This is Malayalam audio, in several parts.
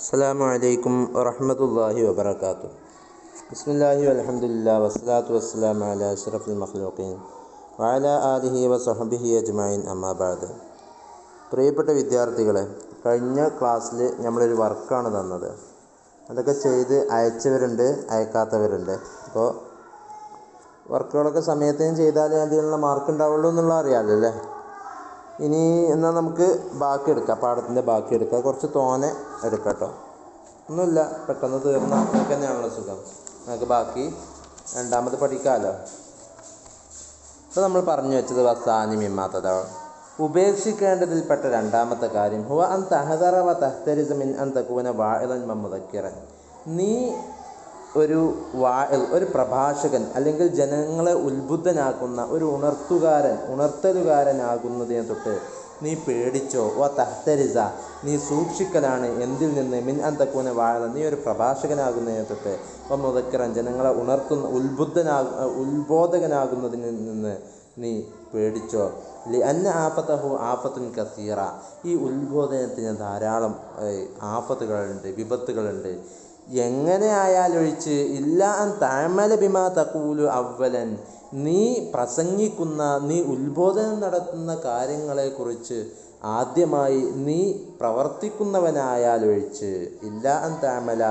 അസ്സലാമു അലൈക്കും വറഹ്മത്തുള്ളാഹി വബറകാതുഹു. ബിസ്മില്ലാഹി വൽഹംദുലില്ലാഹി വസ്സലാത്തു വസ്സലാമു അലാ അഷ്റഫിൽ മഖ്ലൂഖീൻ വഅലാ ആലിഹി വസഹ്ബിഹി അജ്മഈൻ അമ്മാ ബഅദ്. പ്രിയപ്പെട്ട വിദ്യാർത്ഥികളെ, കഴിഞ്ഞ ക്ലാസ്സിൽ നമ്മളൊരു വർക്കാണ് തന്നത്. അതൊക്കെ ചെയ്ത് അയച്ചവരുണ്ട്, അയക്കാത്തവരുണ്ട്. അപ്പോൾ വർക്കുകളൊക്കെ സമയത്തിന് ചെയ്താലേ അതിനുള്ള മാർക്ക് ഉണ്ടാവുള്ളൂ എന്നുള്ള അറിയാമല്ലോ അല്ലേ. ഇനി എന്നാൽ നമുക്ക് ബാക്കി എടുക്കാം, പാഠത്തിൻ്റെ ബാക്കി എടുക്കാം. കുറച്ച് തോനെ എടുക്കാം കേട്ടോ, ഒന്നുമില്ല, പെട്ടെന്ന് തീർന്ന നമുക്ക് തന്നെയാണല്ലോ സുഖം. നമുക്ക് ബാക്കി രണ്ടാമത് പഠിക്കാമല്ലോ. ഇപ്പോൾ നമ്മൾ പറഞ്ഞു വെച്ചത് വസാനി മിമ്മാത്തത, ഉപേക്ഷിക്കേണ്ടതിൽപ്പെട്ട രണ്ടാമത്തെ കാര്യം ഹുവ അൻ തഹദറ വ തഹ്തരിസ മിൻ അൻ തകൂന വാഇദൻ വ മുദക്കിറൻ. നീ ഒരു പ്രഭാഷകൻ അല്ലെങ്കിൽ ജനങ്ങളെ ഉത്ബുദ്ധനാക്കുന്ന ഒരു ഉണർത്തലുകാരനാകുന്നതിനെ തൊട്ട് നീ പേടിച്ചോ. വ തഹ്തരിസ, നീ സൂക്ഷിക്കലാണ്. എന്തിൽ നിന്ന്? മിൻ അൻ തകൂന വാഇദൻ, നീ ഒരു പ്രഭാഷകനാകുന്നതിനെ തൊട്ട്. വ മുദക്കിറൻ, ജനങ്ങളെ ഉത്ബോധകനാകുന്നതിൽ നിന്ന് നീ പേടിച്ചോ. അന്ന ആഫത്തഹു ആഫത്തുൻ കസീറ, ഈ ഉത്ബോധനത്തിന് ധാരാളം ആഫത്തുകളുണ്ട്, വിപത്തുകളുണ്ട്. എങ്ങനെ ആയാലൊഴിച്ച് ഇല്ല അൻ തഅമല ബിമാ തഖൂലു അവ്വലൻ, നീ പ്രസംഗിക്കുന്ന, നീ ഉത്ബോധനം നടത്തുന്ന കാര്യങ്ങളെക്കുറിച്ച് ആദ്യമായി നീ പ്രവർത്തിക്കുന്നവനായാലൊഴിച്ച്, ഇല്ല അൻ തഅമല,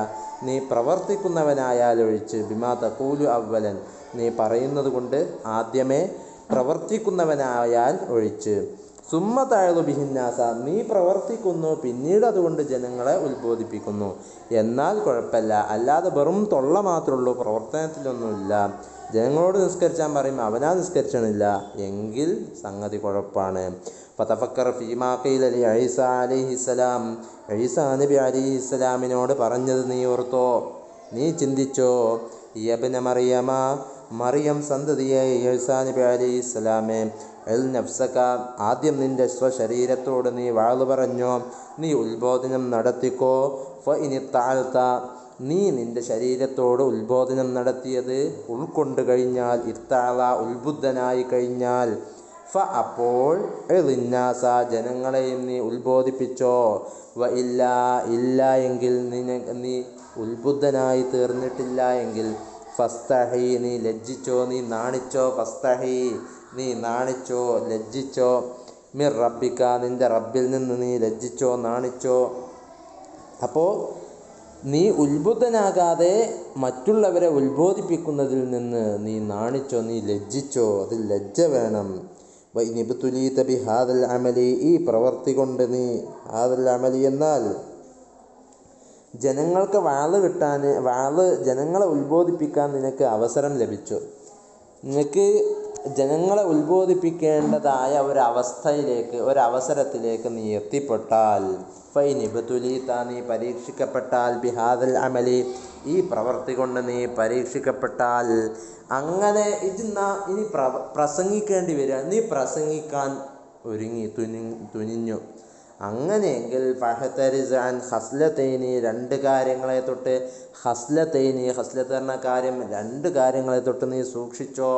നീ പ്രവർത്തിക്കുന്നവനായാലൊഴിച്ച്, ബിമാ തഖൂലു അവ്വലൻ, നീ പറയുന്നത് കൊണ്ട് ആദ്യമേ പ്രവർത്തിക്കുന്നവനായാൽ ഒഴിച്ച്, സുമ്മ തഅളു ബിഹിന്നാസ, നീ പ്രവർത്തിക്കുന്നു പിന്നീട് അതുകൊണ്ട് ജനങ്ങളെ ഉത്ബോധിപ്പിക്കുന്നു. എന്നാൽ കുഴപ്പമില്ല, അല്ലാതെ വെറും തൊള്ള മാത്രമേ ഉള്ളൂ, പ്രവർത്തനത്തിലൊന്നുമില്ല. ജനങ്ങളോട് നിസ്കരിച്ചാൻ പറയും, അവനാ നിസ്കരിച്ചണില്ല എങ്കിൽ സംഗതി കുഴപ്പമാണ്. ഫതഫക്കർ ഫീമാ ഖീല ലി ഈസ അലൈഹിസ്സലാം, ഈസാ നബി അലൈഹിസ്സലാമിനോട് പറഞ്ഞത് നീ ഓർത്തോ, നീ ചിന്തിച്ചോ. യബ്ന മറിയമ, മറിയം സന്തതിയെ ഈസാ നബി അലൈഹിസ്സലാമേ, എൽ നഫ്സക, ആദ്യം നിൻ്റെ സ്വശരീരത്തോട് നീ വാള് പറഞ്ഞോ, നീ ഉത്ബോധനം നടത്തിക്കോ. ഫ ഇനി താഴ്ത്ത, നീ നിൻ്റെ ശരീരത്തോട് ഉത്ബോധനം നടത്തിയത് ഉൾക്കൊണ്ട് കഴിഞ്ഞാൽ, ഇത്താള, ഉത്ബുദ്ധനായി കഴിഞ്ഞാൽ, ഫ അപ്പോൾ ലിന്നാസ, ജനങ്ങളെയും നീ ഉത്ബോധിപ്പിച്ചോ. വ ഇല്ല, ഇല്ല എങ്കിൽ, നീ ഉത്ബുദ്ധനായി തീർന്നിട്ടില്ല എങ്കിൽ, ഫസ്തഹി, നീ ലജ്ജിച്ചോ, നീ നാണിച്ചോ. ഫസ്തഹി, നീ നാണിച്ചോ, ലജ്ജിച്ചോ. മിർ റബ്ബിക, നിൻ്റെ റബ്ബിൽ നിന്ന് നീ ലജ്ജിച്ചോ, നാണിച്ചോ. അപ്പോൾ നീ ഉത്ബുദ്ധനാകാതെ മറ്റുള്ളവരെ ഉത്ബോധിപ്പിക്കുന്നതിൽ നിന്ന് നീ നാണിച്ചോ, നീ ലജ്ജിച്ചോ, അതിൽ ലജ്ജ വേണം. വൈനിബ്തുലീത ബിഹാദൽ അമലി, ഈ പ്രവൃത്തി കൊണ്ട് നീ, ഹാദൽ അമലി എന്നാൽ ജനങ്ങൾക്ക് ജനങ്ങളെ ഉത്ബോധിപ്പിക്കാൻ നിനക്ക് അവസരം ലഭിച്ചു. നിനക്ക് ജനങ്ങളെ ഉത്ബോധിപ്പിക്കേണ്ടതായ ഒരവസരത്തിലേക്ക് നീ എത്തിപ്പെട്ടാൽ, ഫൈനിബ്തുലീത, നീ പരീക്ഷിക്കപ്പെട്ടാൽ, ബിഹാദൽ അമലി, ഈ പ്രവൃത്തി കൊണ്ട് നീ പരീക്ഷിക്കപ്പെട്ടാൽ, അങ്ങനെ ഇനി പ്രസംഗിക്കേണ്ടി വരിക, നീ പ്രസംഗിക്കാൻ തുനിഞ്ഞു. അങ്ങനെയെങ്കിൽ ഫഹ്തരിസ് അൻ ഹസ്ലത്തൈനി, രണ്ട് കാര്യങ്ങളെ തൊട്ട്, ഹസ്ലത്തൈനി, ഹസ്ലത്ത് എന്ന കാര്യം, രണ്ട് കാര്യങ്ങളെ തൊട്ട് നീ സൂക്ഷിച്ചോ.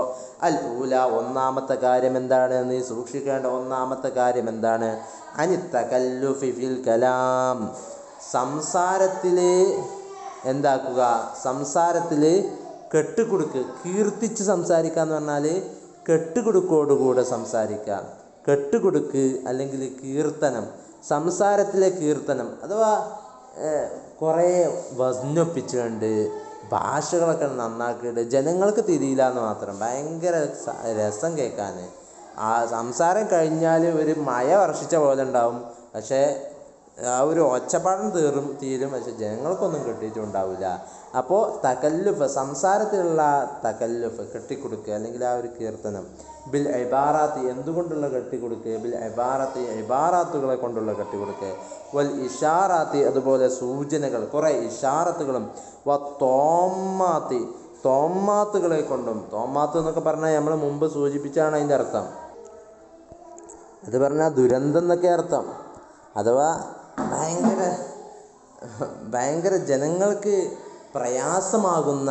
അൽ ഊല, ഒന്നാമത്തെ കാര്യം എന്താണ്? നീ സൂക്ഷിക്കേണ്ട ഒന്നാമത്തെ കാര്യം എന്താണ്? അനി തകല്ലുഫി ഫിൽ കലാം, സംസാരത്തിൽ എന്താക്കുക? സംസാരത്തിൽ കെട്ടുകുടുക്ക്, കീർത്തിച്ച് സംസാരിക്കുക എന്ന് പറഞ്ഞാൽ കെട്ടുകുടുക്കോടുകൂടെ സംസാരിക്കുക. കെട്ടുകുടുക്ക് അല്ലെങ്കിൽ കീർത്തനം, സംസാരത്തിലെ കീർത്തനം, അഥവാ കുറേ വസ്നൊപ്പിച്ചുകൊണ്ട് ഭാഷകളൊക്കെ നന്നാക്കിയിട്ട് ജനങ്ങൾക്ക് തിരിയില്ല എന്ന് മാത്രം, ഭയങ്കര രസം കേൾക്കാൻ. ആ സംസാരം കഴിഞ്ഞാൽ ഒരു മഴ വർഷിച്ച പോലെ ഉണ്ടാവും, പക്ഷേ ആ ഒരു ഒച്ചപ്പാടം തീരും, പക്ഷെ ജനങ്ങൾക്കൊന്നും കിട്ടിയിട്ടുണ്ടാവില്ല. അപ്പോൾ തകല്ലുഫ്, സംസാരത്തിലുള്ള തകല്ലുഫ്, കെട്ടിക്കൊടുക്കുക അല്ലെങ്കിൽ ആ ഒരു കീർത്തനം. ബിൽ ഇബാറാത്ത്, എന്തുകൊണ്ടുള്ള കെട്ടിക്കൊടുക്കുക? ബിൽ ഇബാറാത്ത്, ഇബാറാത്തുകളെ കൊണ്ടുള്ള കെട്ടിക്കൊടുക്കുക. വൽ ഇഷാറാത്ത്, അതുപോലെ സൂചനകൾ, കുറേ ഇഷാറത്തുകളും. വ തോമാത്ത്, തോമാത്തുകളെ കൊണ്ടും. തോമാത്ത് എന്നൊക്കെ പറഞ്ഞാൽ നമ്മൾ മുമ്പ് സൂചിപ്പിച്ചാണ് അതിൻ്റെ അർത്ഥം. അത് പറഞ്ഞാൽ ദുരന്തം എന്നൊക്കെ അർത്ഥം, അഥവാ ഭയങ്കര ജനങ്ങൾക്ക് പ്രയാസമാകുന്ന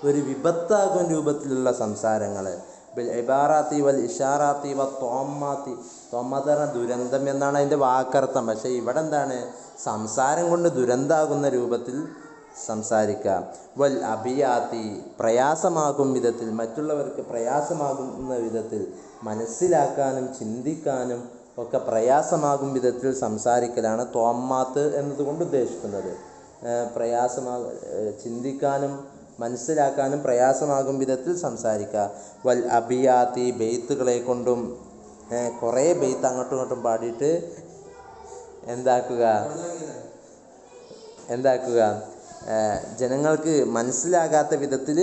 ഒരു വിപത്താകുന്ന രൂപത്തിലുള്ള സംസാരങ്ങൾ. ബിൽ ഇബാറാത്തി വൽ ഇഷാറാത്തി വ തോമാത്തി. തോമാത്ത് പറഞ്ഞാൽ ദുരന്തം എന്നാണ് അതിൻ്റെ വാക്കർത്ഥം. പക്ഷേ ഇവിടെ എന്താണ്, സംസാരം കൊണ്ട് ദുരന്താകുന്ന രൂപത്തിൽ സംസാരിക്കുക. വൽ അബിയാത്തി, പ്രയാസമാകും വിധത്തിൽ, മറ്റുള്ളവർക്ക് പ്രയാസമാകുന്ന വിധത്തിൽ, മനസ്സിലാക്കാനും ചിന്തിക്കാനും ഒക്കെ പ്രയാസമാകും വിധത്തിൽ സംസാരിക്കലാണ് തോമാത്ത് എന്നതുകൊണ്ട് ഉദ്ദേശിക്കുന്നത്. ചിന്തിക്കാനും മനസ്സിലാക്കാനും പ്രയാസമാകും വിധത്തിൽ സംസാരിക്കുക. വൽ അബിയാത്തി, ബെയ്ത്തുകളെ കൊണ്ടും കുറേ ബെയ്ത്ത് അങ്ങോട്ടും ഇങ്ങോട്ടും പാടിയിട്ട് എന്താക്കുക ജനങ്ങൾക്ക് മനസ്സിലാകാത്ത വിധത്തിൽ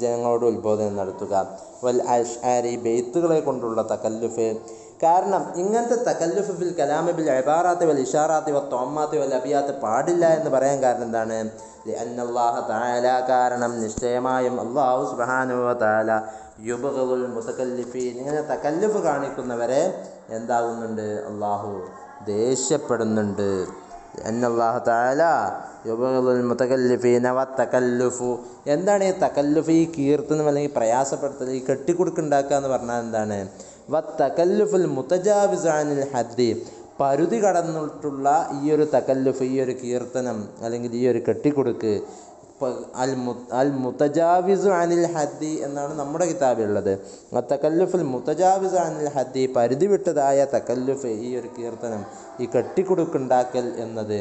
ജനങ്ങളോട് ഉത്ബോധനം നടത്തുക. വൽ അഷ്ആരി, ബെയ്ത്തുകളെ കൊണ്ടുള്ള തകല്ലുഫ്. കാരണം ഇങ്ങനത്തെ തകല്ലുഫ് ഫിൽ കലാമി ബിൽ ഇബാറാത്തി വൽ ഇഷാറാത്തി വ തോമാത്തി വൽ അബിയാത്ത് പാടില്ല എന്ന് പറയാൻ കാരണം എന്താണ്? അന്നല്ലാഹ തആല, കാരണം നിശ്ചയമായും അല്ലാഹു സുബ്ഹാനഹു വ തആല യുബ്ഗിദുൽ മുതകല്ലിഫീൻ, ഇങ്ങനെ തകല്ലുഫ് കാണിക്കുന്നവരെ എന്താകുന്നുണ്ട്? അല്ലാഹു ദേഷ്യപ്പെടുന്നുണ്ട്. അന്നല്ലാഹ തആല യുബ്ഗിദുൽ മുതകല്ലിഫീന വ തകല്ലുഫു. എന്താണ് ഈ തകല്ലുഫ്? ഈ കീർത്തനം അല്ലെങ്കിൽ പ്രയാസപ്പെടുത്തൽ, ഈ കെട്ടിക്കൊടുക്കുണ്ടാക്കുക എന്ന് പറഞ്ഞാൽ എന്താണ്? വ തകല്ലുഫുൽ മുതജാവിസ് അനിൽ ഹദ്ദി, പരുതി കടന്നിട്ടുള്ള ഈ ഒരു തകല്ലുഫ്, ഈ ഒരു കീർത്തനം അല്ലെങ്കിൽ ഈ ഒരു കെട്ടിക്കൊടുക്ക്, അൽ മുതജാവിസു അനിൽ ഹദ്ദി എന്നാണ് നമ്മുടെ കിതാബിലുള്ളത്. തകല്ലുഫുൽ മുതജാവിസു അനിൽ ഹദ്ദി, പരിധി വിട്ടതായ തകല്ലുഫ്, ഈ ഒരു കീർത്തനം, ഈ കെട്ടിക്കൊടുക്കുണ്ടാക്കൽ എന്നത്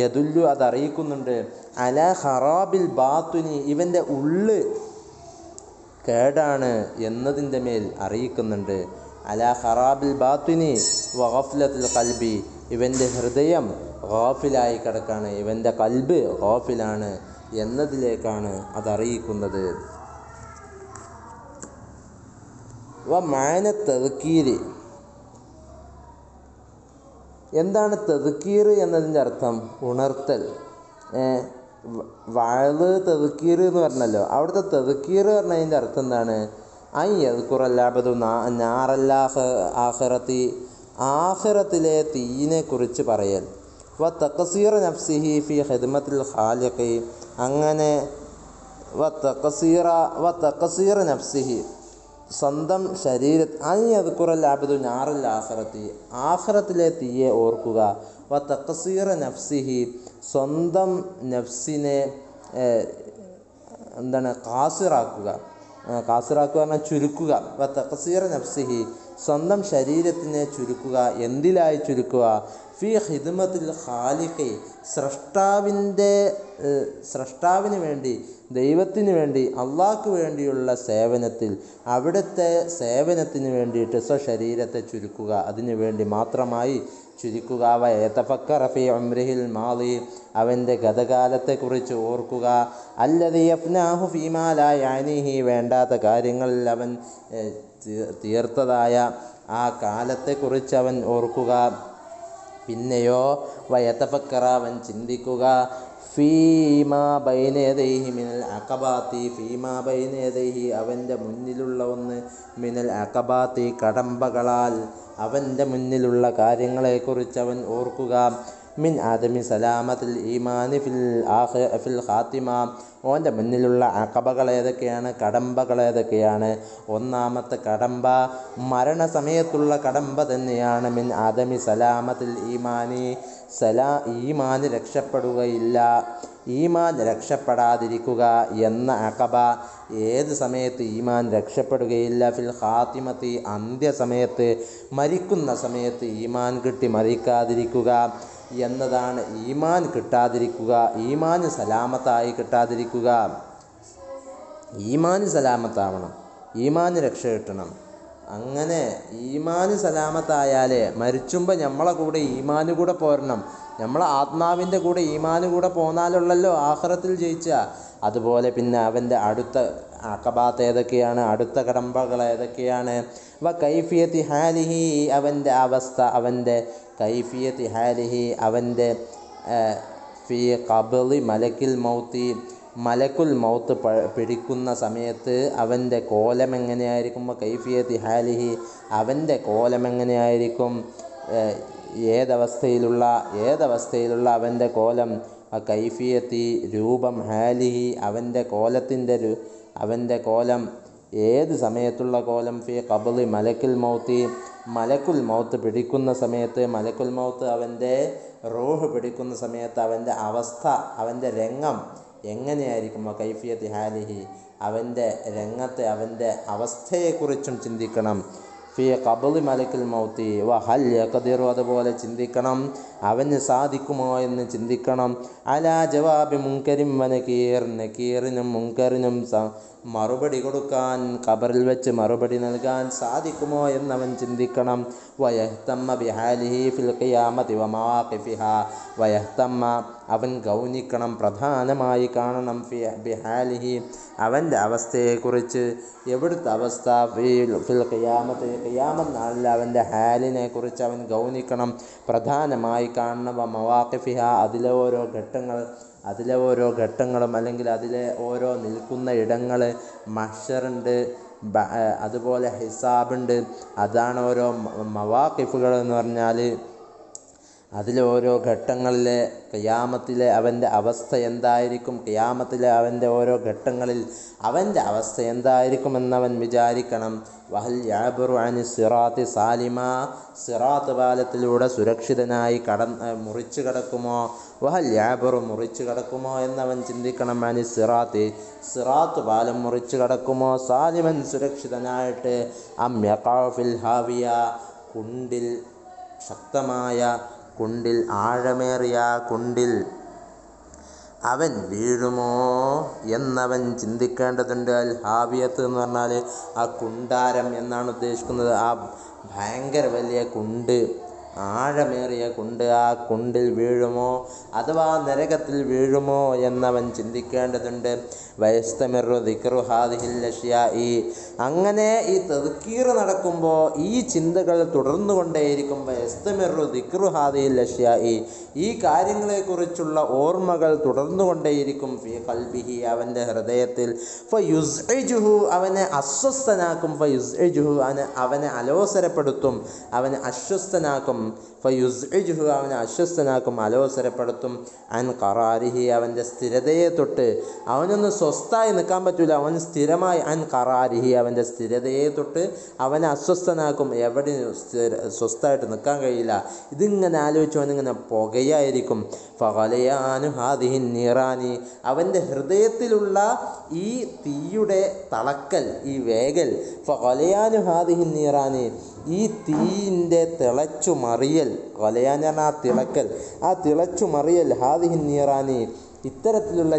യദുല്ലു, അതറിയിക്കുന്നുണ്ട്, അല ഖറാബിൽ ബാത്തുനി, ഇവൻ്റെ ഉള്ള് കേടാണ് എന്നതിൻ്റെ മേൽ അറിയിക്കുന്നുണ്ട്. അല ഖറാബിൽ ബാത്തുനി വ ഗഫ്ലത്തുൽ ഖൽബി, ഇവൻ്റെ ഹൃദയം ഗാഫിലായി കിടക്കാണ്, ഇവൻ്റെ കൽബ് ഗാഫിലാണ് എന്നതിലേക്കാണ് അതറിയിക്കുന്നത്. വ മാന തദ്കീര്, എന്താണ് തദ്കീർ എന്നതിൻ്റെ അർത്ഥം? ഉണർത്തൽ. വഅദ് തദ്കീർ എന്ന് പറഞ്ഞല്ലോ, അവിടുത്തെ തദ്കീർ പറഞ്ഞതിൻ്റെ അർത്ഥം എന്താണ്? ഐ യദ്കുറല്ലാബദു നാറൽ ആഖിറത്തി, ആഖിറത്തിലെ തീയിനെ കുറിച്ച് പറയൽ. വ തഖ്സീറ നഫ്സിഹി ഫി ഖിദ്മത്തിൽ ഖാലിഖി, അങ്ങനെ വ തഖ്സീറ നഫ്സിഹി, സ്വന്തം ഐ യദ്കുറല്ലാബദു നാറൽ ആഖിറത്തി, ആഖിറത്തിലെ തീയെ ഓർക്കുക. വ തഖ്സീറ നഫ്സിഹി, സ്വന്തം നഫ്സിനെ ഖാസിറാക്കുക പറഞ്ഞാൽ ചുരുക്കുക. വ തഖ്സീറ നഫ്സിഹി, സ്വന്തം ശരീരത്തിനെ ചുരുക്കുക. എന്തിലായി ചുരുക്കുക? ഫി ഖിദ്മത്തിൽ ഖാലിഖി, സ്രഷ്ടാവിന് വേണ്ടി, ദൈവത്തിന് വേണ്ടി, അള്ളാഹ്ക്ക് വേണ്ടിയുള്ള സേവനത്തിൽ, അവിടുത്തെ സേവനത്തിന് വേണ്ടിയിട്ട് സ്വശരീരത്തെ ചുരുക്കുക, അതിനു വേണ്ടി മാത്രമായി ചുരുക്കുക. വ യതഫക്കറ ഫീ ഉംരിഹിൽ മാളി, അവൻ്റെ ഗതകാലത്തെക്കുറിച്ച് ഓർക്കുക. അല്ലദീ യഫ്നാഹു ഫീമാ ലാ യഅനീഹി, വേണ്ടാത്ത കാര്യങ്ങളിൽ അവൻ തീർത്തതായ ആ കാലത്തെക്കുറിച്ച് അവൻ ഓർക്കുക. പിന്നെയോ വ യതഫക്കറ, അവൻ ചിന്തിക്കുക. ഫീമാ ബൈന യദൈഹി മിനൽ അഖബാത്തി, ഫീമാ ബൈന യദൈഹി, അവൻ്റെ മുന്നിലുള്ള ഒന്ന്, മിനൽ അഖബാത്തി, കടമ്പകളാൽ, അവൻ്റെ മുന്നിലുള്ള കാര്യങ്ങളെക്കുറിച്ച് അവൻ ഓർക്കുക. മിൻ ആദമി സലാമത്തിൽ ഈമാനി ഫിൽ ഖാത്തിമ, ഓൻ്റെ മുന്നിലുള്ള അഖബകൾ ഏതൊക്കെയാണ്, കടമ്പകൾ ഏതൊക്കെയാണ്? ഒന്നാമത്തെ കടമ്പ മരണസമയത്തുള്ള കടമ്പ തന്നെയാണ്. മിൻ ആദമി സലാമത്തിൽ ഈമാനി, ഈമാൻ രക്ഷപ്പെടുകയില്ല, ഈമാൻ രക്ഷപ്പെടാതിരിക്കുക എന്ന അഖബ. ഏത് സമയത്ത് ഈമാൻ രക്ഷപ്പെടുകയില്ല? ഫിൽ ഖാത്തിമത്തി, അന്ത്യസമയത്ത്, മരിക്കുന്ന സമയത്ത് ഈമാൻ കിട്ടി മരിക്കാതിരിക്കുക എന്നതാണ്. ഈമാൻ കിട്ടാതിരിക്കുക, ഈമാൻ സലാമത്തായി കിട്ടാതിരിക്കുക. ഈമാൻ സലാമത്താവണം, ഈമാൻ രക്ഷ കിട്ടണം. അങ്ങനെ ഈമാൻ സലാമത്തായാലേ മരിച്ചുമ്പോൾ നമ്മളെ കൂടെ ഈമാന് കൂടെ പോരണം. നമ്മളെ ആത്മാവിൻ്റെ കൂടെ ഈമാന് കൂടെ പോന്നാലുള്ളല്ലോ ആഖിറത്തിൽ ജയിച്ച. അതുപോലെ പിന്നെ അവൻ്റെ അടുത്ത അഖബാത്ത് ഏതൊക്കെയാണ്, അടുത്ത കടമ്പകൾ ഏതൊക്കെയാണ്? വ കൈഫിയത്തി ഹാലിഹി, അവൻ്റെ അവസ്ഥ, അവൻ്റെ കൈഫിയത്തി ഹാലിഹി, അവൻ്റെ ഫി ഖബ്ളി മലക്കിൽ മൗത്തി, മലക്കുൽ മൗത്ത് പിടിക്കുന്ന സമയത്ത് അവൻ്റെ കോലം എങ്ങനെയായിരിക്കും? കൈഫിയത്തി ഹാലിഹി, അവൻ്റെ കോലം എങ്ങനെയായിരിക്കും? ഏതവസ്ഥയിലുള്ള അവൻ്റെ കോലം? കൈഫിയത്തി, രൂപം, ഹാലിഹി, അവൻ്റെ കോലം ഏത് സമയത്തുള്ള കോലം? ഫി ഖബ്ളി മലക്കുൽ മൗത്തി, മലക്കുൽ മൗത്ത് പിടിക്കുന്ന സമയത്ത്, മലക്കുൽ മൗത്ത് അവൻ്റെ റൂഹ് പിടിക്കുന്ന സമയത്ത് അവൻ്റെ അവസ്ഥ, അവൻ്റെ രംഗം എങ്ങനെയായിരിക്കും? കൈഫിയത്ത് ഹാലിഹി, അവൻ്റെ രംഗത്തെ, അവൻ്റെ അവസ്ഥയെക്കുറിച്ചും ചിന്തിക്കണം. ഫി ഖബ്ളി മലക്കുൽ മൗത്തി വഹൽ യഖ്ദിറു, അതുപോലെ ചിന്തിക്കണം അവന് സാധിക്കുമോ എന്ന് ചിന്തിക്കണം. അലാ ജവാബി മുൻകരിൻ വ നകീർ, നകീറിനും മുൻകരിനും മറുപടി കൊടുക്കാൻ, ഖബറിൽ വെച്ച് മറുപടി നൽകാൻ സാധിക്കുമോ എന്നവൻ ചിന്തിക്കണം. വയഹ്തമ്മ ബിഹാലിഹി ഫിൽ ഖിയാമത്തി വ മവാഖിഫിഹാ, വയഹ്തമ്മ അവൻ ഗൗനിക്കണം, പ്രധാനമായി കാണണം, ബിഹാലിഹി അവൻ്റെ അവസ്ഥയെക്കുറിച്ച്. എവിടുത്തെ അവസ്ഥ? ഫിൽ ഖിയാമത്ത്, ഖിയാമത്ത് നാളിൽ അവൻ്റെ ഹാലിനെ കുറിച്ച് അവൻ ഗൗനിക്കണം, പ്രധാനമായി കാണണം. വ മവാഖിഫിഹാ, അതിലെ ഓരോ ഘട്ടങ്ങളും അല്ലെങ്കിൽ അതിലെ ഓരോ നിൽക്കുന്ന ഇടങ്ങൾ. മഹ്ശറുണ്ട്, അതുപോലെ ഹിസാബുണ്ട്. അതാണ് ഓരോ മവാഖിഫുകൾ എന്ന് പറഞ്ഞാൽ. അതിലെ ഓരോ ഘട്ടങ്ങളിലെ ഖിയാമത്തിലെ അവൻ്റെ അവസ്ഥ എന്തായിരിക്കും, ഖിയാമത്തിലെ അവൻ്റെ ഓരോ ഘട്ടങ്ങളിൽ അവൻ്റെ അവസ്ഥ എന്തായിരിക്കുമെന്നവൻ വിചാരിക്കണം. വഹൽ യഅബുറു അനി സിറാത്തി സാലിമ, സിറാത്ത് പാലത്തിലൂടെ സുരക്ഷിതനായി മുറിച്ചു കടക്കുമോ? വഹൽ യഅബുറു, മുറിച്ചു കടക്കുമോ എന്നവൻ ചിന്തിക്കണം. അനി സിറാത്തി, സിറാത്ത് പാലം മുറിച്ചു കടക്കുമോ? സാലിമൻ, സുരക്ഷിതനായിട്ട്. അം യഖഉ ഫിൽ ഹാവിയ, കുണ്ടിൽ, ശക്തമായ കുണ്ടിൽ, ആഴമേറിയ കുണ്ടിൽ അവൻ വീഴുമോ എന്നവൻ ചിന്തിക്കേണ്ടതുണ്ട്. അൽ ഹാവിയത്ത് എന്ന് പറഞ്ഞാൽ ആ കുണ്ടാരം എന്നാണ് ഉദ്ദേശിക്കുന്നത്. ആ ഭയങ്കര വലിയ കുണ്ട്, ആഴമേറിയ കുണ്ട്, ആ കുണ്ടിൽ വീഴുമോ അഥവാ നരകത്തിൽ വീഴുമോ എന്നവൻ ചിന്തിക്കേണ്ടതുണ്ട്. വയസ്തമിറു ദിക്റു ഹാദിഹിൽ അഷ്യാഇ, അങ്ങനെ ഈ തദ്കീർ നടക്കുമ്പോൾ ഈ ചിന്തകൾ തുടർന്നു കൊണ്ടേയിരിക്കും. വയസ്തമിറു ദിക്റു ഹാദിഹിൽ അഷ്യാഇ, ഈ കാര്യങ്ങളെക്കുറിച്ചുള്ള ഓർമ്മകൾ തുടർന്നു കൊണ്ടേയിരിക്കും. ഫി ഖൽബിഹി, അവൻ്റെ ഹൃദയത്തിൽ. ഫയുസ്ഇജുഹു, അവനെ അസ്വസ്ഥനാക്കും. ഫയുസ്ഇജുഹു, അവനെ അലോസരപ്പെടുത്തും, അവനെ അസ്വസ്ഥനാക്കും. ഫയുസ്ഇജുഹു, അവനെ അസ്വസ്ഥനാക്കും, അലോസരപ്പെടുത്തും. അൻ ഖറാരിഹി, അവൻ്റെ സ്ഥിരതയെ തൊട്ട്. അവനൊന്ന് സ്വസ്ഥായി നിൽക്കാൻ പറ്റൂല, അവൻ സ്ഥിരമായി. അൻ ഖറാരിഹി, അവൻ്റെ സ്ഥിരതയെ തൊട്ട് അവനെ അസ്വസ്ഥനാക്കും. എവിടെ സ്വസ്ഥമായിട്ട് നിൽക്കാൻ കഴിയില്ല. ഇതിങ്ങനെ ആലോചിച്ചു അവനിങ്ങനെ പുകയായിരിക്കും. ഫഗലയാനു ഹാദിഹിൻ നീറാനി, അവൻ്റെ ഹൃദയത്തിലുള്ള ഈ തീയുടെ തളക്കൽ, ഈ വേഗൽ. ഫഗലയാനു ഹാദിഹിൻ നീറാനി, ഈ തീയിൻ്റെ തിളച്ചു മറിയൽ. ഗലയാൻ പറഞ്ഞാൽ ആ തിളക്കൽ, ആ തിളച്ചു മറിയൽ. ഹാദിഹിൻ നീറാനി, ഇത്തരത്തിലുള്ള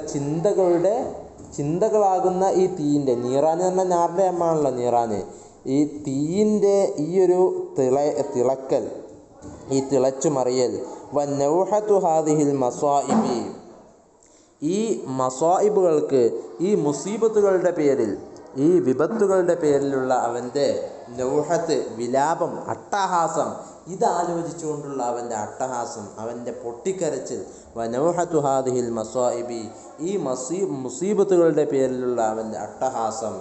ചിന്തകളാകുന്ന ഈ തീയിൻ്റെ, നീറാന് പറഞ്ഞാൽ ഞാറുടെ അമ്മാണല്ലോ നീറാന്, ഈ തീയിൻ്റെ ഈ ഒരു തിളക്കൽ, ഈ തിളച്ചു മറിയൽ. വന്നൗഹതു ഹാദിഹിൽ മസ്വാഇബി, ഈ മസ്വാഇബുകൾക്ക്, ഈ മുസീബത്തുകളുടെ പേരിൽ, ഈ വിപത്തുകളുടെ പേരിലുള്ള അവൻ്റെ നൗഹത്ത്, വിലാപം, അട്ടഹാസം, ഇതാലോചിച്ചുകൊണ്ടുള്ള അവൻ്റെ അട്ടഹാസം, അവൻ്റെ പൊട്ടിക്കരച്ചിൽ. വനൗഹതു ഹാദിഹിൽ മസ്വാഇബി, ഈ മുസീബത്തുകളുടെ പേരിലുള്ള അവൻ്റെ അട്ടഹാസം.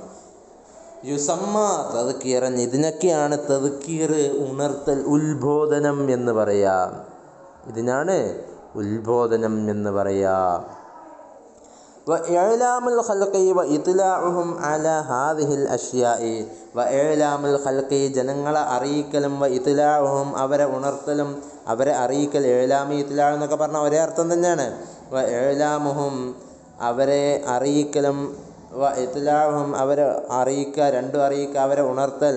യുസമ്മ തദ്കീറൻ, ഇതിനൊക്കെയാണ് തദ്കീർ, ഉണർത്തൽ, ഉത്ബോധനം എന്ന് പറയാം. ഇതിനാണ് ഉത്ബോധനം എന്ന് പറയാം. വഇഅലാമുൽ ഖൽഖി വഇത്ലാഉഹും അലാ ഹാദിഹിൽ അഷ്യാഇ, വഇഅലാമുൽ ഖൽഖി, ജനങ്ങളെ അറിയിക്കലും, വഇത്ലാഉഹും, അവരെ ഉണർത്തലും, അവരെ അറിയിക്കൽ. ഇഅലാമി ഇത്ലാഉ എന്നൊക്കെ പറഞ്ഞാൽ ഒരേ അർത്ഥം തന്നെയാണ്. വഇഅലാമുഹും, അവരെ അറിയിക്കലും, വഇത്ലാഉഹും, അവരെ അറിയിക്കുക, രണ്ടും അറിയിക്കുക, അവരെ ഉണർത്തൽ.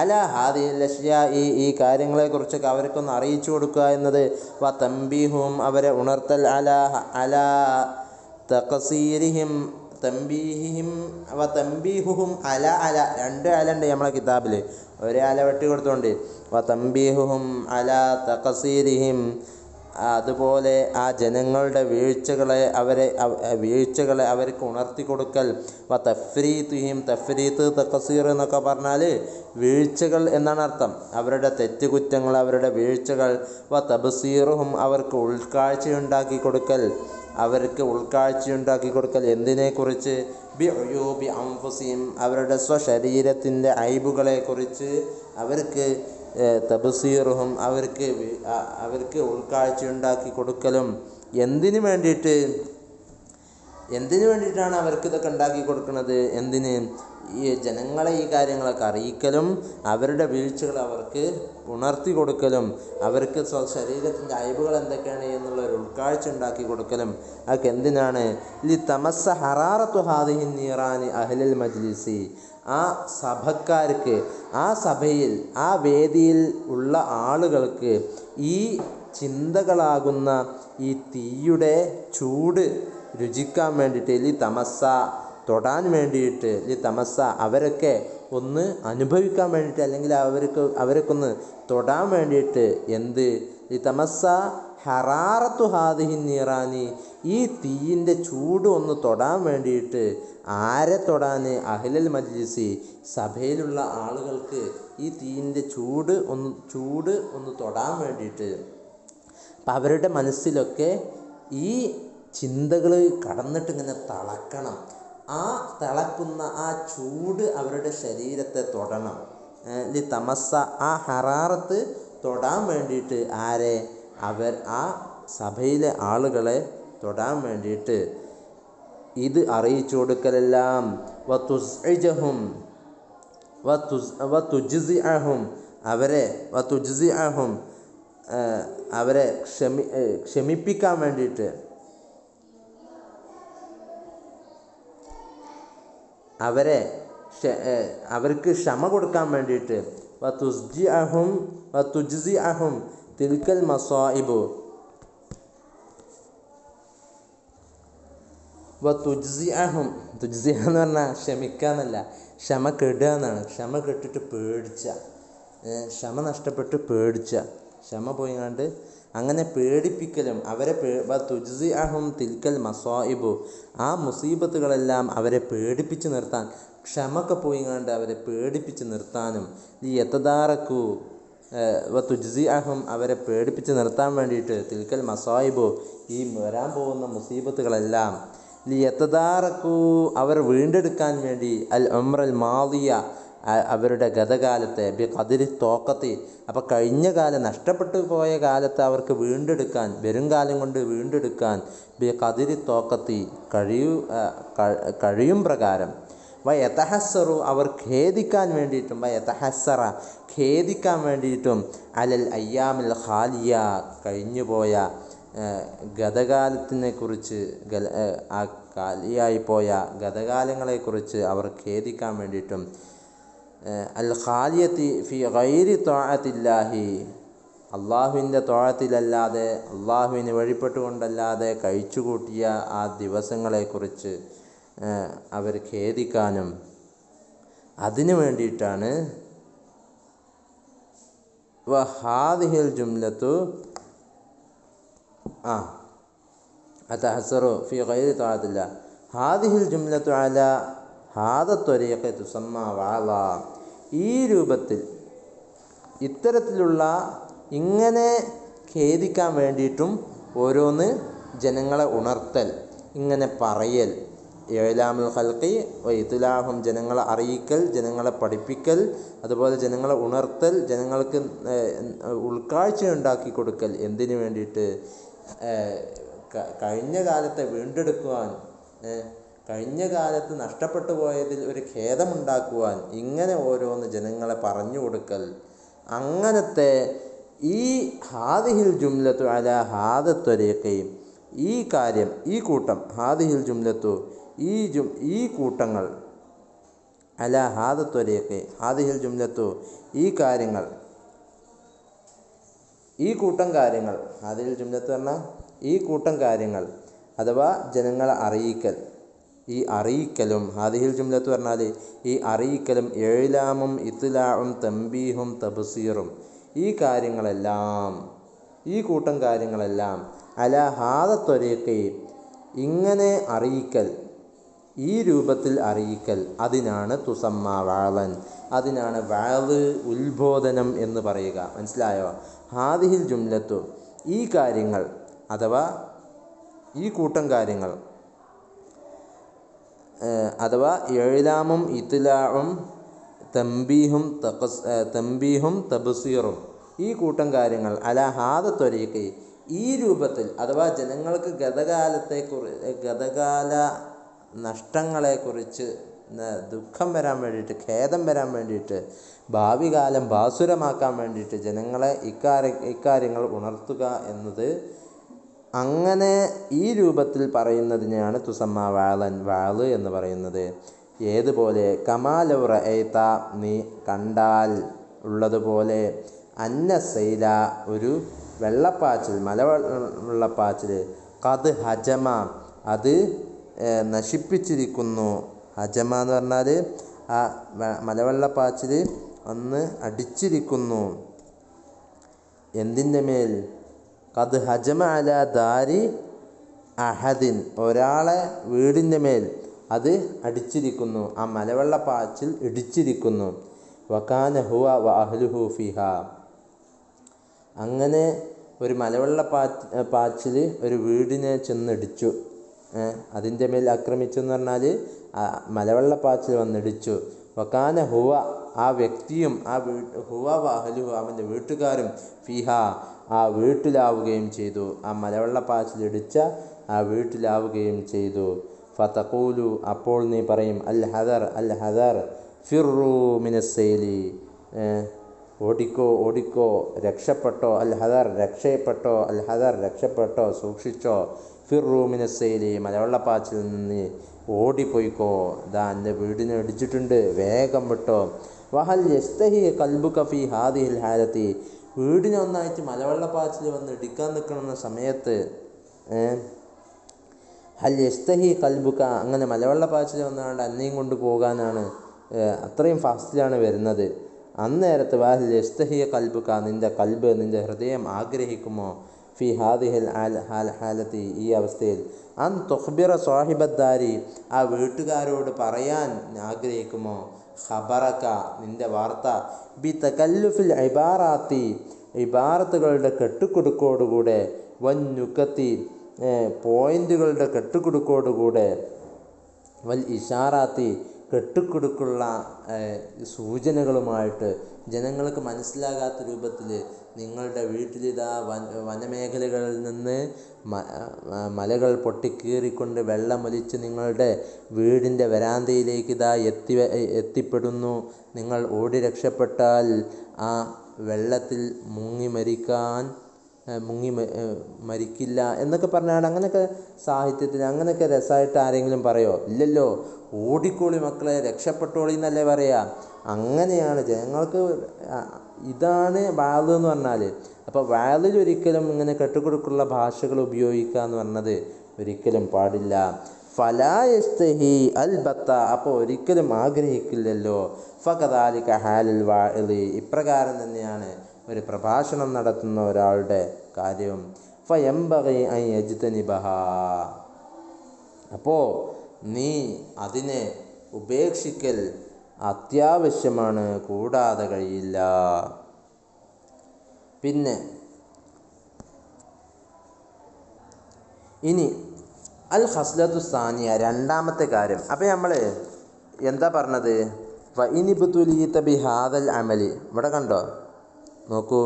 അലാ ഹാദിഹിൽ അഷ്യാഇ, ഈ കാര്യങ്ങളെക്കുറിച്ചൊക്കെ അവർക്കൊന്ന് അറിയിച്ചു കൊടുക്കുക എന്നത്. വതംബീഹും, അവരെ ഉണർത്തൽ. അലാ തഖസീരിഹിം തംബീഹിഹിം വതംബീഹുഹും അല, രണ്ട് അലുണ്ട് നമ്മളെ കിതാബിൽ, ഒരേ അല വെട്ടി കൊടുത്തോണ്ട്. വതംബീഹുഹും അലാ തഖസീരിഹിം, അതുപോലെ ആ ജനങ്ങളുടെ വീഴ്ചകളെ അവർക്ക് ഉണർത്തി കൊടുക്കൽ. തഫ്രീത്തുഹിം, തഫ്രീത്ത് തഖസീർ എന്നൊക്കെ പറഞ്ഞാൽ വീഴ്ചകൾ എന്നാണ് അർത്ഥം, അവരുടെ തെറ്റുകുറ്റങ്ങൾ, അവരുടെ വീഴ്ചകൾ. തബ്സീറുഹും, അവർക്ക് ഉൾക്കാഴ്ചയുണ്ടാക്കി കൊടുക്കൽ, എന്തിനെക്കുറിച്ച്? ബിഉയൂബി അൻഫുസിഹിം, അവരുടെ സ്വശരീരത്തിൻ്റെ ഐബുകളെക്കുറിച്ച് അവർക്ക് തബ്സീറുഹും, അവർക്ക് ഉൾക്കാഴ്ചയുണ്ടാക്കി കൊടുക്കലും. എന്തിനു വേണ്ടിയിട്ട്? എന്തിനു വേണ്ടിയിട്ടാണ് അവർക്ക് ഇതൊക്കെ ഉണ്ടാക്കി കൊടുക്കുന്നത്? എന്തിന്? ഈ ജനങ്ങളെ ഈ കാര്യങ്ങളൊക്കെ അറിയിക്കലും അവരുടെ വീഴ്ചകൾ അവർക്ക് ഉണർത്തി കൊടുക്കലും അവർക്ക് ശരീരത്തിൻ്റെ അയവുകൾ എന്തൊക്കെയാണ് എന്നുള്ള ഒരു ഉൾക്കാഴ്ച ഉണ്ടാക്കി കൊടുക്കലും അതൊക്കെ എന്തിനാണ്? ലി തമസ്സ ഹറാറത്തു ഹാദിഹി നീറാനി അഹ്ലൽ മജ്ലിസി, ആ സഭക്കാർക്ക്, ആ സഭയിൽ, ആ വേദിയിൽ ഉള്ള ആളുകൾക്ക് ഈ ചിന്തകളാകുന്ന ഈ തീയുടെ ചൂട് രുചിക്കാൻ വേണ്ടിയിട്ട്, ലി തമസ്സ തൊടാൻ വേണ്ടിയിട്ട്, ലി തമസ്സ അവരൊക്കെ ഒന്ന് അനുഭവിക്കാൻ വേണ്ടിയിട്ട്, അല്ലെങ്കിൽ അവരൊക്കൊന്ന് തൊടാൻ വേണ്ടിയിട്ട്. എന്ത്? ലി തമസ്സ ഹറാറത്തു ഹാദിഹി നീറാനി, ഈ തീയിൻ്റെ ചൂട് ഒന്ന് തൊടാൻ വേണ്ടിയിട്ട്. ആരെ തൊടാൻ? അഹ്ലൽ മജ്ലിസി, സഭയിലുള്ള ആളുകൾക്ക് ഈ തീയിൻ്റെ ചൂട് ഒന്ന് തൊടാൻ വേണ്ടിയിട്ട്. അപ്പം അവരുടെ മനസ്സിലൊക്കെ ഈ ചിന്തകൾ കടന്നിട്ടിങ്ങനെ തിളക്കണം. ആ തിളക്കുന്ന ആ ചൂട് അവരുടെ ശരീരത്തെ തൊടണം. ലി തമസ്സ, ആ ഹറാറത്ത് തൊടാൻ വേണ്ടിയിട്ട്. ആരെ? ആ സഭയിലെ ആളുകളെ തൊടാൻ വേണ്ടിയിട്ട് ഇത് അറിയിച്ചു കൊടുക്കലെല്ലാം. വതുസ്ഇജഹും വതുജ്സിഅഹും, അവരെ ക്ഷമിപ്പിക്കാൻ വേണ്ടിയിട്ട്, അവർക്ക് ക്ഷമ കൊടുക്കാൻ വേണ്ടിയിട്ട്. വതുജ്സിഅഹും തിൽക്കൽ മസായിബു, തുജ്സിഅഹും എന്ന് പറഞ്ഞാൽ ക്ഷമിക്കുക എന്നല്ല, ക്ഷമ കെടുക എന്നാണ്. ക്ഷമ കെട്ടിട്ട് പേടിച്ച, ക്ഷമ നഷ്ടപ്പെട്ട് പേടിച്ച, ക്ഷമ പോയിങ്ങാണ്ട് അങ്ങനെ പേടിപ്പിക്കലും അവരെ. തുജ്സിഅഹും തിൽക്കൽ മസായിബു, ആ മുസീബത്തുകളെല്ലാം അവരെ പേടിപ്പിച്ച് നിർത്താൻ, ക്ഷമൊക്കെ പോയിങ്ങാണ്ട് അവരെ പേടിപ്പിച്ച് നിർത്താനും. ഈ യതദാറക്കു തുജ്സിഅഹും, അവരെ പേടിപ്പിച്ച് നിർത്താൻ വേണ്ടിയിട്ട്. തിൽക്കൽ മസായിബു, ഈ വരാൻ പോകുന്ന മുസീബത്തുകളെല്ലാം. യതദാറക്കു, അവർ വീണ്ടെടുക്കാൻ വേണ്ടി. അൽ ഉംറൽ മാദിയ, അവരുടെ ഗതകാലത്തെ. ബി ഖദരി തോക്കത്തി, അപ്പോൾ കഴിഞ്ഞ കാലം, നഷ്ടപ്പെട്ടു പോയ കാലത്ത് അവർക്ക് വീണ്ടെടുക്കാൻ, വരും കാലം കൊണ്ട് വീണ്ടെടുക്കാൻ. ബി ഖദരി തോക്കത്തി, കഴിയും പ്രകാരം. വയതഹസ്സറു, അവർ ഖേദിക്കാൻ വേണ്ടിയിട്ടും. വയതഹസ്സറ, ഖേദിക്കാൻ വേണ്ടിയിട്ടും. അലൽ അയ്യാമിൽ ഖാലിയ, കഴിഞ്ഞുപോയ ഗതകാലത്തിനെ കുറിച്ച്, ആ കാലിയായിപ്പോയ ഗതകാലങ്ങളെക്കുറിച്ച് അവർ ഖേദിക്കാൻ വേണ്ടിയിട്ടും. അൽ ഖാലിയത്തി ഫി ഗൈരി ത്വാഅത്തില്ലാഹി, അള്ളാഹുവിൻ്റെ ത്വാഅത്തിലല്ലാതെ, അള്ളാഹുവിന് വഴിപ്പെട്ടുകൊണ്ടല്ലാതെ കഴിച്ചുകൂട്ടിയ ആ ദിവസങ്ങളെക്കുറിച്ച് അവർ ഖേദിക്കാനും. അതിനു വേണ്ടിയിട്ടാണ്. വഹാദിഹിൽ ജുംലത്തു അതഹസ്സറു ഫി ഗൈരി ത്വാഅത്തില്ലാ, ഹാദിഹിൽ ജുംലത്തു അലാ ഹാദ ത്വരീഖി തുസമ്മ വഅള, ഈ രൂപത്തിൽ, ഇത്തരത്തിലുള്ള, ഇങ്ങനെ ഖേദിക്കാൻ വേണ്ടിയിട്ടും ഓരോന്ന് ജനങ്ങളെ ഉണർത്തൽ, ഇങ്ങനെ പറയൽ. ഇഅ്ലാമുൽ ഖൽഖി വ ഇത്ലാഹും, ജനങ്ങളെ അറിയിക്കൽ, ജനങ്ങളെ പഠിപ്പിക്കൽ, അതുപോലെ ജനങ്ങളെ ഉണർത്തൽ, ജനങ്ങൾക്ക് ഉൾക്കാഴ്ച ഉണ്ടാക്കി കൊടുക്കൽ. എന്തിനു വേണ്ടിയിട്ട്? കഴിഞ്ഞ കാലത്തെ വീണ്ടെടുക്കുവാൻ, കഴിഞ്ഞ കാലത്ത് നഷ്ടപ്പെട്ടു പോയതിൽ ഒരു ഖേദമുണ്ടാക്കുവാൻ, ഇങ്ങനെ ഓരോന്ന് ജനങ്ങളെ പറഞ്ഞു കൊടുക്കൽ. അങ്ങനത്തെ ഈ ഹാദിഹിൽ ജുംലത്തു അലാ ഹാദ ത്വരീഖി, ഈ കാര്യം, ഈ കൂട്ടം, ഹാദിഹിൽ ജുംലത്തു, ഈ കൂട്ടങ്ങൾ, അലാ ഹാദ ത്വരീഖി, ഹാദിഹിൽ ജുംലത്തു, ഈ കാര്യങ്ങൾ, ഈ കൂട്ടം കാര്യങ്ങൾ. ഹാദിഹിൽ ജുംലത്ത് പറഞ്ഞാൽ ഈ കൂട്ടം കാര്യങ്ങൾ, അഥവാ ജനങ്ങളെ അറിയിക്കൽ. ഈ അറിയിക്കലും, ഹാദിഹിൽ ജുംലത്ത് പറഞ്ഞാൽ ഈ അറിയിക്കലും, ഇഅ്ലാമും ഇത്ലാഉം തംബീഹും തബ്സീറും, ഈ കാര്യങ്ങളെല്ലാം, ഈ കൂട്ടം കാര്യങ്ങളെല്ലാം. അലാ ഹാദ ത്വരീഖി, ഇങ്ങനെ അറിയിക്കൽ, ഈ രൂപത്തിൽ അറിയിക്കൽ. അതിനാണ് തുസമ്മ വഅളൻ, അതിനാണ് വഅള്, ഉത്ബോധനം എന്ന് പറയുക. മനസ്സിലായോ? ഹാദിഹിൽ ജുംലത്തു, ഈ കാര്യങ്ങൾ, അഥവാ ഈ കൂട്ടം കാര്യങ്ങൾ, അഥവാ ഇഅ്ലാമും ഇത്ലാഉം തംബീഹും തബ്സീറും, ഈ കൂട്ടം കാര്യങ്ങൾ. അലാ ഹാദ ത്വരീഖി, ഈ രൂപത്തിൽ അഥവാ ജനങ്ങൾക്ക് ഗതകാല നഷ്ടങ്ങളെക്കുറിച്ച് ദുഃഖം വരാൻ വേണ്ടിയിട്ട്, ഖേദം വരാൻ വേണ്ടിയിട്ട്, ഭാവി കാലം ഭാസുരമാക്കാൻ വേണ്ടിയിട്ട് ജനങ്ങളെ ഇക്കാര്യങ്ങൾ ഉണർത്തുക എന്നത്, അങ്ങനെ ഈ രൂപത്തിൽ പറയുന്നതിനെയാണ് തുസമ്മ വാളൻ, വാള് എന്ന് പറയുന്നത്. ഏതുപോലെ കമാലൗ റഅയ്ത, നീ കണ്ടാൽ ഉള്ളതുപോലെ, അന്ന സൈല, ഒരു വെള്ളപ്പാച്ചിൽ, മലവെള്ളപ്പാച്ചിൽ, ഖദ് ഹജമ, അത് നശിപ്പിച്ചിരിക്കുന്നു. ഹജമ എന്ന് പറഞ്ഞാൽ ആ മലവെള്ളപ്പാച്ചിൽ ഒന്ന് അടിച്ചിരിക്കുന്നു. എന്തിൻ്റെ മേൽ? ഖദ് ഹജമ അല ദാരി അഹദിൻ, ഒരാളെ വീടിൻ്റെ മേൽ അത് അടിച്ചിരിക്കുന്നു, ആ മലവെള്ളപ്പാച്ചിൽ ഇടിച്ചിരിക്കുന്നു. വകാന ഹുവ വ അഹ്ലുഹു ഫിഹ, അങ്ങനെ ഒരു മലവെള്ളപ്പാച്ചിൽ ഒരു വീടിനെ ചെന്നിടിച്ചു. അതിൻ്റെ മേൽ ആക്രമിച്ചെന്ന് പറഞ്ഞാൽ ആ മലവെള്ളപ്പാച്ചിൽ വന്നിടിച്ചു. വകാന ഹുവ, ആ വ്യക്തിയും ഹുവ വ അഹ്ലുഹു, അവൻ്റെ വീട്ടുകാരും ഫിഹ, ആ വീട്ടിലാവുകയും ചെയ്തു. ആ മലവെള്ളപ്പാച്ചിലിടിച്ച ആ വീട്ടിലാവുകയും ചെയ്തു. ഫതഖൂലു, അപ്പോൾ നീ പറയും, അൽ ഹദർ, അൽ ഹദർ, ഫിറു മിനസ്സൈലി, ഓടിക്കോ ഓടിക്കോ, രക്ഷപ്പെട്ടോ, അൽ ഹദർ, രക്ഷപ്പെട്ടോ, അൽ ഹദർ, രക്ഷപ്പെട്ടോ, സൂക്ഷിച്ചോ, ഫിറു മിനസ്സൈലി, മലവെള്ളപ്പാച്ചിൽ നിന്ന് ഓടിപ്പോയിക്കോ, ഇതാ എൻ്റെ വീടിനെ ഇടിച്ചിട്ടുണ്ട്, വേഗം വിട്ടോ. വഹൽ യസ്തഹി ഖൽബുക ഫീ ഹാദിഹിൽ ഹാലത്തി, വീടിനെ ഒന്നായിട്ട് മലവെള്ളപ്പാച്ചിൽ വന്ന് ഇടിക്കാൻ നിൽക്കുന്ന സമയത്ത്, ഹൽ യസ്തഹി ഖൽബുക, അങ്ങനെ മലവെള്ളപ്പാച്ചിൽ വന്നുകൊണ്ട് അന്നയും കൊണ്ട് പോകാനാണ്, അത്രയും ഫാസ്റ്റിലാണ് വരുന്നത്. അന്നേരത്ത് വഹൽ യസ്തഹി ഖൽബുക, നിൻ്റെ കൽബ്, നിൻ്റെ ഹൃദയം ആഗ്രഹിക്കുമോ, ഫി ഹാദിഹിൽ ഹാലത്തി, ഈ അവസ്ഥയിൽ, അൻ തുഖ്ബിറ സാഹിബദ്ദാരി, ആ വീട്ടുകാരോട് പറയാൻ ആഗ്രഹിക്കുമോ, ഖബറക, നിൻ്റെ വാർത്ത, ബി തകല്ലുഫിൽ ഇബാറാത്തി, ഇബാറത്തുകളുടെ കെട്ടുകുടുക്കോടുകൂടെ, വൻ നുക്കത്തി, പോയിൻ്റുകളുടെ കെട്ടുകുടുക്കോടുകൂടെ, വൽ ഇഷാറാത്തി, കെട്ടുകുടുക്കുള്ള സൂചനകളുമായിട്ട്, ജനങ്ങൾക്ക് മനസ്സിലാകാത്ത രൂപത്തിൽ നിങ്ങളുടെ വീട്ടിലിതാ വനമേഖലകളിൽ നിന്ന് മലകൾ പൊട്ടിക്കീറിക്കൊണ്ട് വെള്ളമൊലിച്ച് നിങ്ങളുടെ വീടിൻ്റെ വരാന്തയിലേക്ക് ഇതാ എത്തിപ്പെടുന്നു. നിങ്ങൾ ഓടി രക്ഷപ്പെട്ടാൽ ആ വെള്ളത്തിൽ മുങ്ങി മരിക്കില്ല എന്നൊക്കെ പറഞ്ഞാണ്. അങ്ങനെയൊക്കെ സാഹിത്യത്തിൽ അങ്ങനെയൊക്കെ രസമായിട്ട് ആരെങ്കിലും പറയോ? ഇല്ലല്ലോ. ഓടിക്കോളി മക്കളെ, രക്ഷപ്പെട്ടോളി എന്നല്ലേ പറയാ. അങ്ങനെയാണ് ജനങ്ങൾക്ക്, ഇതാണ് വാള് എന്ന് പറഞ്ഞാൽ. അപ്പോൾ വാളിൽ ഒരിക്കലും ഇങ്ങനെ കെട്ടുകൊടുക്കുള്ള ഭാഷകൾ ഉപയോഗിക്കുക എന്ന് പറഞ്ഞത് ഒരിക്കലും പാടില്ല. ഫലാ യസ്തഹി അൽ ബത്ത, അപ്പോൾ ഒരിക്കലും ആഗ്രഹിക്കില്ലല്ലോ. ഫകദാലിക ഹാലുൽ വാഇളി, ഇപ്രകാരം തന്നെയാണ് ഒരു പ്രഭാഷണം നടത്തുന്ന ഒരാളുടെ കാര്യം. ഫയംബഗി അൻ യജ്തനിബഹാ, അപ്പോൾ നീ അതിനെ ഉപേക്ഷിക്കൽ അത്യാവശ്യമാണ്, കൂടാതെ കഴിയില്ല. പിന്നെ ഇനി അൽ ഖസ്ലത്തു സാനിയ, രണ്ടാമത്തെ കാര്യം. അപ്പോൾ നമ്മൾ എന്താ പറഞ്ഞത്? ഫഇനിബ്തുലീത ബിഹാദൽ അമലി, ഇവിടെ കണ്ടോ, നോക്കൂ,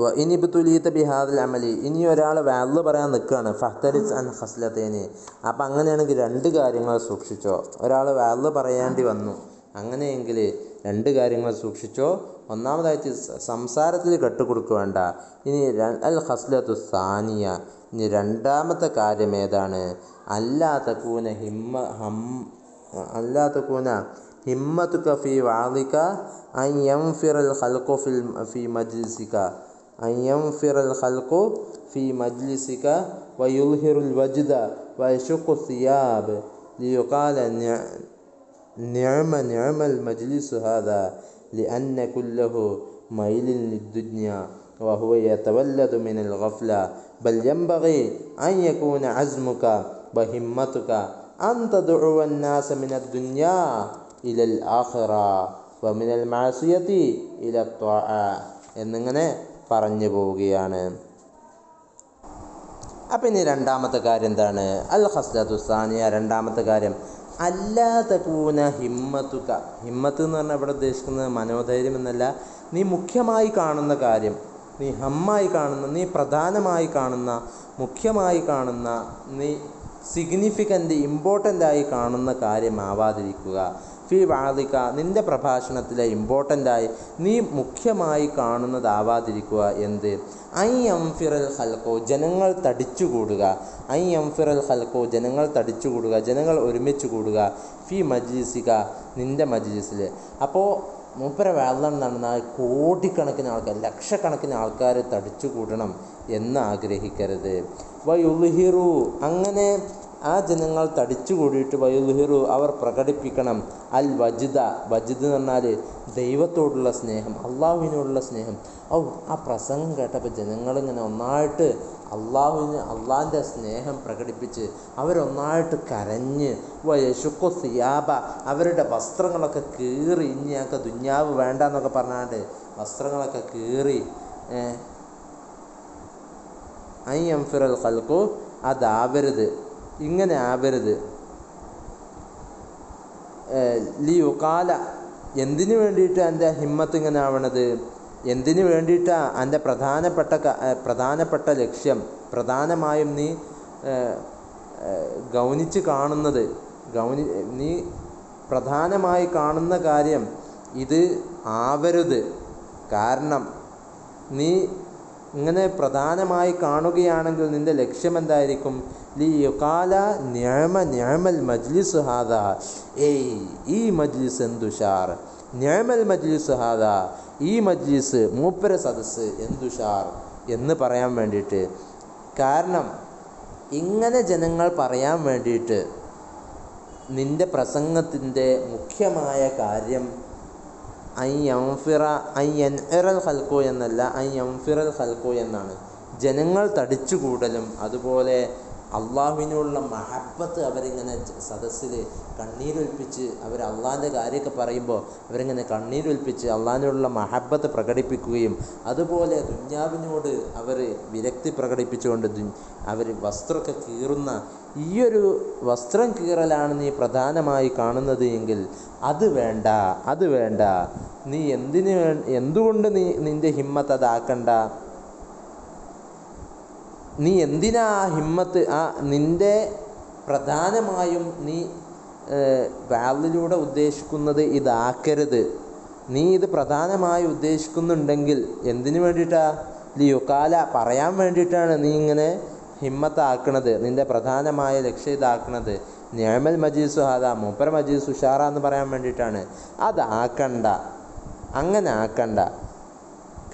വഇനിബ്തുലീത ബിഹാദൽ അമലി, ഇനി ഒരാൾ വാള് പറയാൻ നിൽക്കുകയാണ്, ഫഹ്തരിസ് അൻ ഖസ്ലതൈനി, അപ്പം അങ്ങനെയാണെങ്കിൽ രണ്ട് കാര്യങ്ങൾ സൂക്ഷിച്ചോ. ഒരാൾ വാള് പറയാണ്ടി വന്നു, അങ്ങനെയെങ്കിൽ രണ്ട് കാര്യങ്ങൾ സൂക്ഷിച്ചോ. ഒന്നാമതായിട്ട് സംസാരത്തിൽ കെട്ടുകൊടുക്കുക വേണ്ട. ഇനി അൽ ഖസ്ലത്തു സാനിയ, ഇനി രണ്ടാമത്തെ കാര്യം ഏതാണ്? അല്ലാ തകൂന ഹിമ്മതുക ഫീ വഅദിക അൻ യൻഫിറൽ ഖൽഖു ഫീ മജ്ലിസിക, അൻ യൻഫിറൽ ഖൽഖു ഫീ മജ്ലിസിക വയുൽഹിറുൽ വജ്ദ വയശുഖു സിയാബ് ലിയുഖാല നിഅമൽ മജ്ലിസു ഹാദാ ലിഅന്ന കുല്ലഹു മൈലിൻ ലിദ്ദുനിയ വഹുവ യതവല്ലദു മിനൽ ഗഫ്ല ബൽ യൻബഗി അൻ യകൂന അസ്മുക വഹിമ്മതുക അൻ തദ്ഉവ അന്നാസ മിനദ് ദുനിയ ഇലൽ ആഖിറ വമിനൽ മഅസിയതി ഇലൽ ത്വാഅ എന്നിങ്ങനെ പറഞ്ഞു പോവുകയാണ്. അപ്പം ഇനി രണ്ടാമത്തെ കാര്യം എന്താണ്? അൽ ഖസ്ലത്തു സാനിയ, രണ്ടാമത്തെ കാര്യം അല്ലാ തകൂന ഹിമ്മത്തുക. ഹിമ്മത്ത് എന്ന് പറഞ്ഞാൽ ഇവിടെ ഉദ്ദേശിക്കുന്നത് മനോധൈര്യം എന്നല്ല, നീ മുഖ്യമായി കാണുന്ന കാര്യം, നീ ഹമ്മായി കാണുന്ന, നീ പ്രധാനമായി കാണുന്ന, മുഖ്യമായി കാണുന്ന, നീ സിഗ്നിഫിക്കൻ്റ് ഇമ്പോർട്ടൻ്റായി കാണുന്ന കാര്യമാവാതിരിക്കുക. ഫി വാദിക, നിൻ്റെ പ്രഭാഷണത്തിലെ ഇമ്പോർട്ടൻ്റായി നീ മുഖ്യമായി കാണുന്നതാവാതിരിക്കുക. എന്ത്? ഐ അംഫിറൽ ഹൽക്കോ, ജനങ്ങൾ തടിച്ചുകൂടുക. ഐ അംഫിറൽ ഹൽക്കോ, ജനങ്ങൾ തടിച്ചുകൂടുക, ജനങ്ങൾ ഒരുമിച്ച് കൂടുക. ഫി മജ്ലിസിക, നിൻ്റെ മജ്ലിസിൽ. അപ്പോൾ മൂപ്പര വേളം നടന്നാൽ കോടിക്കണക്കിന് ആൾക്കാർ, ലക്ഷക്കണക്കിന് ആൾക്കാർ തടിച്ചു കൂടണം എന്ന് ആഗ്രഹിക്കരുത്. വയുൽഹിറു, അങ്ങനെ ആ ജനങ്ങൾ തടിച്ചു കൂടിയിട്ട് വയുൽഹിറു, അവർ പ്രകടിപ്പിക്കണം അൽ വജിദ, വജിദ് എന്ന് പറഞ്ഞാൽ ദൈവത്തോടുള്ള സ്നേഹം, അള്ളാഹുവിനോടുള്ള സ്നേഹം. ആ പ്രസംഗം കേട്ടപ്പോൾ ജനങ്ങളിങ്ങനെ ഒന്നായിട്ട് അള്ളാഹിൻ്റെ സ്നേഹം പ്രകടിപ്പിച്ച് അവരൊന്നായിട്ട് കരഞ്ഞ് യശുക്കു സിയാബ, അവരുടെ വസ്ത്രങ്ങളൊക്കെ കീറി, ഇനി ഞങ്ങൾക്ക് ദുന്യാവ് വേണ്ട എന്നൊക്കെ പറഞ്ഞാണ്ട് വസ്ത്രങ്ങളൊക്കെ കീറി. ഐ അംഫിറൽ ഖൽഖു, അതാവരുത്, ഇങ്ങനെ ആവരുത്. ലിയുകാല, എന്തിനു വേണ്ടിയിട്ട് എൻ്റെ ഹിമ്മത്ത് ഇങ്ങനെ ആവണത്? എന്തിനു വേണ്ടിയിട്ടാണ് എൻ്റെ പ്രധാനപ്പെട്ട ലക്ഷ്യം, പ്രധാനമായും നീ ഗൗനിച്ച് കാണുന്നത്, നീ പ്രധാനമായി കാണുന്ന കാര്യം ഇത് ആവരുത്. കാരണം നീ ഇങ്ങനെ പ്രധാനമായി കാണുകയാണെങ്കിൽ നിൻ്റെ ലക്ഷ്യം എന്തായിരിക്കും? ലിയുകാല നിഅമൽ മജ്ലിസ് ഹാദാ, ഈ മജ്ലിസ് എന്തുഷാർ, നിഅമൽ മജ്ലിസ് ഹാദാ, ഈ മജ്ലിസ് മൂപ്പര സദസ്സ് എന്തുഷാർ എന്ന് പറയാൻ വേണ്ടിയിട്ട്. കാരണം ഇങ്ങനെ ജനങ്ങൾ പറയാൻ വേണ്ടിയിട്ട് നിൻ്റെ പ്രസംഗത്തിൻ്റെ മുഖ്യമായ കാര്യം ഐ എൻഇറൽ ഖൽഖു എന്നല്ല, ഐ എൻഫിറൽ ഖൽഖു എന്നാണ്. ജനങ്ങൾ തടിച്ചുകൂടലും അതുപോലെ അള്ളാഹുവിനുള്ള മഹബത്ത് അവരിങ്ങനെ സദസ്സിൽ കണ്ണീരൊലിപ്പിച്ച്, അവർ അള്ളാഹിൻ്റെ കാര്യമൊക്കെ പറയുമ്പോൾ അവരിങ്ങനെ കണ്ണീരൊലിപ്പിച്ച് അള്ളാഹിനോടുള്ള മഹബത്ത് പ്രകടിപ്പിക്കുകയും അതുപോലെ ദുന്യാവിനോട് അവർ വിരക്തി പ്രകടിപ്പിച്ചുകൊണ്ട് അവർ വസ്ത്രമൊക്കെ കീറുന്ന ഈയൊരു വസ്ത്രം കീറലാണ് നീ പ്രധാനമായി കാണുന്നത് എങ്കിൽ അത് വേണ്ട. നീ എന്തുകൊണ്ട് നിൻ്റെ ഹിമ്മത്ത് അതാക്കണ്ട? നീ എന്തിനാ ഹിമ്മത്ത് നിൻ്റെ പ്രധാനമായും നീ വാളിലൂടെ ഉദ്ദേശിക്കുന്നത് ഇതാക്കരുത്. നീ ഇത് പ്രധാനമായി ഉദ്ദേശിക്കുന്നുണ്ടെങ്കിൽ എന്തിനു വേണ്ടിയിട്ടാണ്? ലിയുകാല, പറയാൻ വേണ്ടിയിട്ടാണ് നീ ഇങ്ങനെ ഹിമ്മത്താക്കണത്, നിൻ്റെ പ്രധാനമായ ലക്ഷ്യം ഇതാക്കണത്. നിഅമൽ മജ്ലിസു ഹാദാ, മൂപ്പര മജ്ലിസ് ഉഷാറ എന്ന് പറയാൻ വേണ്ടിയിട്ടാണ്. അതാക്കണ്ട, അങ്ങനെ ആക്കണ്ട.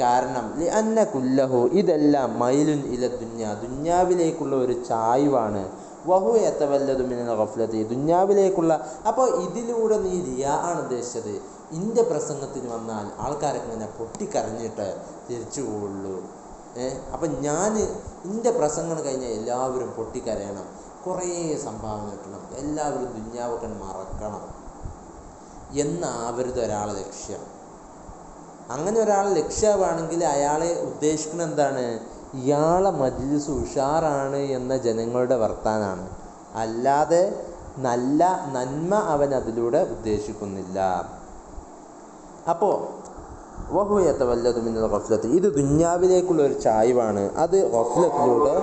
കാരണം ലിഅന്ന കുല്ലഹു, ഇതെല്ലാം മൈലുൻ ഇല ദുന്യ, ദുന്യാവിലേക്കുള്ള ഒരു ചായ്വാണ്. വഹു യതവല്ലദു മിനൽ ഗഫ്ലതി, ദുന്യാവിലേക്കുള്ള. അപ്പോൾ ഇതിലൂടെ നീ റിയാ ആണ് ഉദ്ദേശിച്ചത്. ഇൻ്റെ പ്രസംഗത്തിന് വന്നാൽ ആൾക്കാരൊക്കെ ഇങ്ങനെ പൊട്ടിക്കരഞ്ഞിട്ട് തിരിച്ചു പോവുള്ളൂ. അപ്പം എൻ്റെ പ്രസംഗം കഴിഞ്ഞാൽ എല്ലാവരും പൊട്ടിക്കരയണം, കുറേ സംഭാവന കിട്ടണം, എല്ലാവരും ദുന്യാവൊക്കെ മറക്കണം എന്നാവരുത് ഒരാളെ ലക്ഷ്യം. അങ്ങനെ ഒരാളെ ലക്ഷ്യമാണെങ്കിൽ അയാളെ ഉദ്ദേശിക്കുന്നത് എന്താണ്? ഇയാളെ മജ്ലിസ് ഉഷാറാണ് എന്ന ജനങ്ങളുടെ വർത്താനാണ്, അല്ലാതെ നന്മ അവൻ അതിലൂടെ ഉദ്ദേശിക്കുന്നില്ല. അപ്പോൾ വഹു യതവല്ലദു മിനൽ ഗഫ്ലത്തി, ഇത് ദുന്യാവിലേക്കുള്ള ഒരു ചായ്വാണ്, അത് ഗഫ്ലത്തിലൂടെ